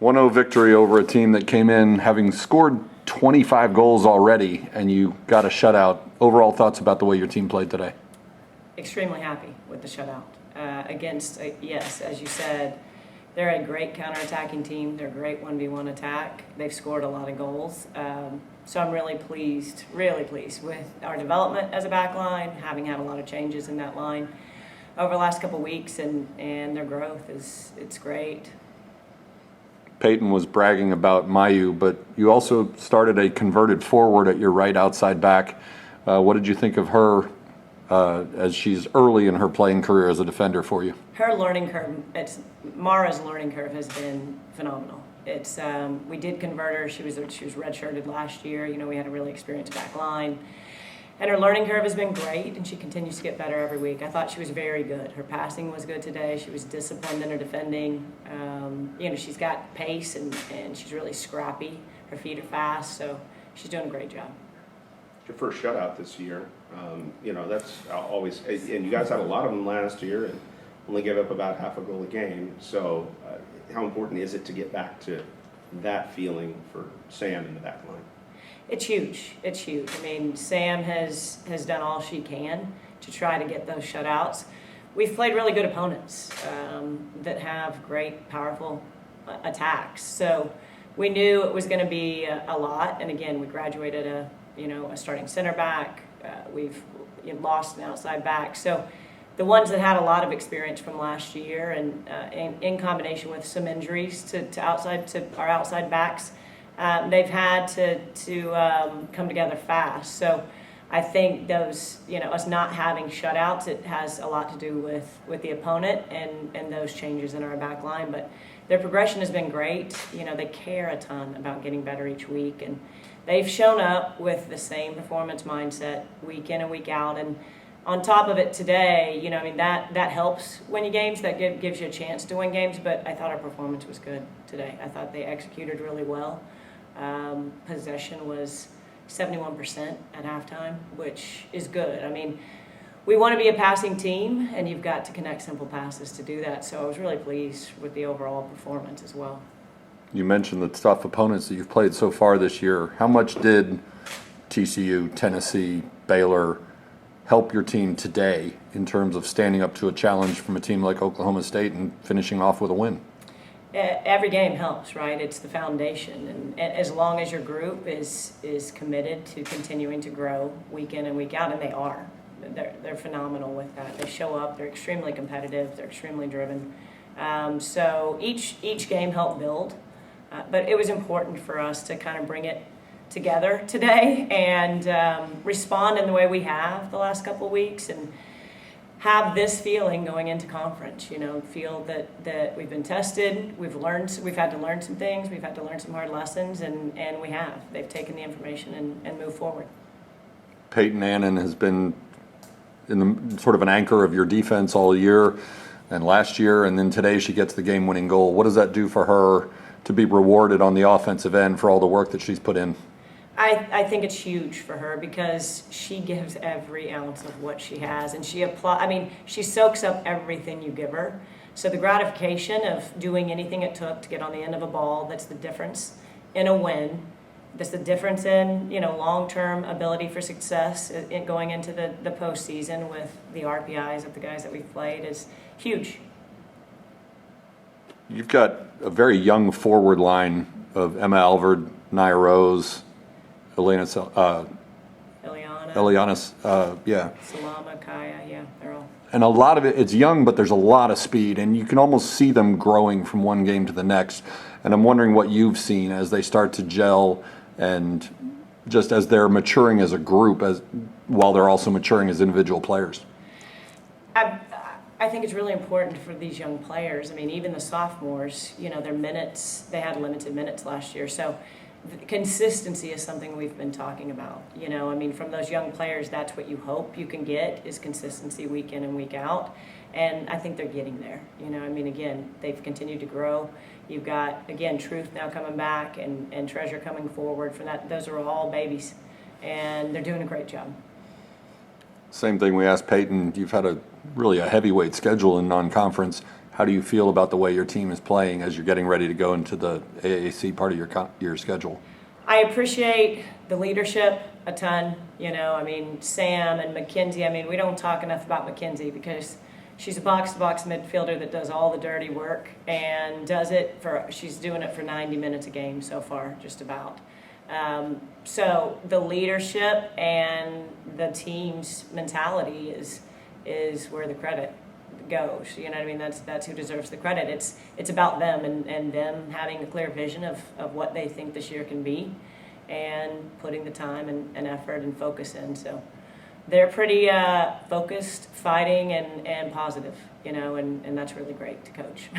1-0 victory over a team that came in having scored 25 goals already, and you got a shutout. Overall thoughts about the way your team played today? Extremely happy with the shutout. Against, yes, as you said, they're a great counterattacking team. They're a great 1v1 attack. They've scored a lot of goals. So I'm really pleased with our development as a back line, having had a lot of changes in that line over the last couple of weeks, and their growth it's great. Peyton was bragging about Mayu, but you also started a converted forward at your right outside back. What did you think of her as she's early in her playing career as a defender for you? Her learning curve, Mara's learning curve has been phenomenal. We did convert her. She was redshirted last year. You know, we had a really experienced back line. And her learning curve has been great, and she continues to get better every week. I thought she was very good. Her passing was good today. She was disciplined in her defending. You know, she's got pace, and she's really scrappy. Her feet are fast, so she's doing a great job. Your first shutout this year. You know, that's always, and you guys had a lot of them last year and only gave up about half a goal a game. So how important is it to get back to that feeling for Sam in the back line? It's huge. It's huge. I mean, Sam has done all she can to try to get those shutouts. We've played really good opponents that have great, powerful attacks. So we knew it was going to be a lot. And again, we graduated a starting center back. We've lost an outside back. So the ones that had a lot of experience from last year, and in combination with some injuries to our outside backs, they've had to come together fast. So I think those, us not having shutouts, it has a lot to do with the opponent and those changes in our back line. But their progression has been great. They care a ton about getting better each week, and they've shown up with the same performance mindset week in and week out. And on top of it today, that helps win you games. That gives you a chance to win games. But I thought our performance was good today. I thought they executed really well. Possession was 71% at halftime, which is good. I mean, we want to be a passing team, and you've got to connect simple passes to do that. So I was really pleased with the overall performance as well. You mentioned the tough opponents that you've played so far this year. How much did TCU, Tennessee, Baylor help your team today in terms of standing up to a challenge from a team like Oklahoma State and finishing off with a win? Every game helps, right? It's the foundation, and as long as your group is committed to continuing to grow week in and week out, and they are, they're phenomenal with that. They show up. They're extremely competitive. They're extremely driven. So each game helped build, but it was important for us to kind of bring it together today and respond in the way we have the last couple of weeks, and have this feeling going into conference, feel that we've been tested, we've had to learn some things, we've had to learn some hard lessons, and they've taken the information and moved forward. Peyton Annan has been in the sort of an anchor of your defense all year and last year, and then today she gets the game-winning goal. What does that do for her to be rewarded on the offensive end for all the work that she's put in? I think it's huge for her because she gives every ounce of what she has, and she soaks up everything you give her. So the gratification of doing anything it took to get on the end of a ball, that's the difference in a win. That's the difference in, long-term ability for success in going into the postseason with the RPIs of the guys that we've played is huge. You've got a very young forward line of Emma Alvord, Nia Rose, Eliana, Salama, Kaya, they're all. And a lot of it's young, but there's a lot of speed, and you can almost see them growing from one game to the next. And I'm wondering what you've seen as they start to gel and just as they're maturing as a group, while they're also maturing as individual players. I think it's really important for these young players. I mean, even the sophomores, their minutes, they had limited minutes last year. So consistency is something we've been talking about. From those young players, that's what you hope you can get is consistency week in and week out. And I think they're getting there. Again, they've continued to grow. You've got, again, Truth now coming back and Treasure coming forward for that. Those are all babies, and they're doing a great job. Same thing we asked Peyton. You've had a heavyweight schedule in non-conference. How do you feel about the way your team is playing as you're getting ready to go into the AAC part of your schedule? I appreciate the leadership a ton. You know, I mean, Sam and Mackenzie, I mean, we don't talk enough about Mackenzie because she's a box-to-box midfielder that does all the dirty work and she's doing it for 90 minutes a game so far, just about. So the leadership and the team's mentality is where the credit goes. You know what I mean? That's who deserves the credit. It's about them and them having a clear vision of what they think this year can be and putting the time and effort and focus in. So they're pretty focused, fighting, and positive, you know, and that's really great to coach.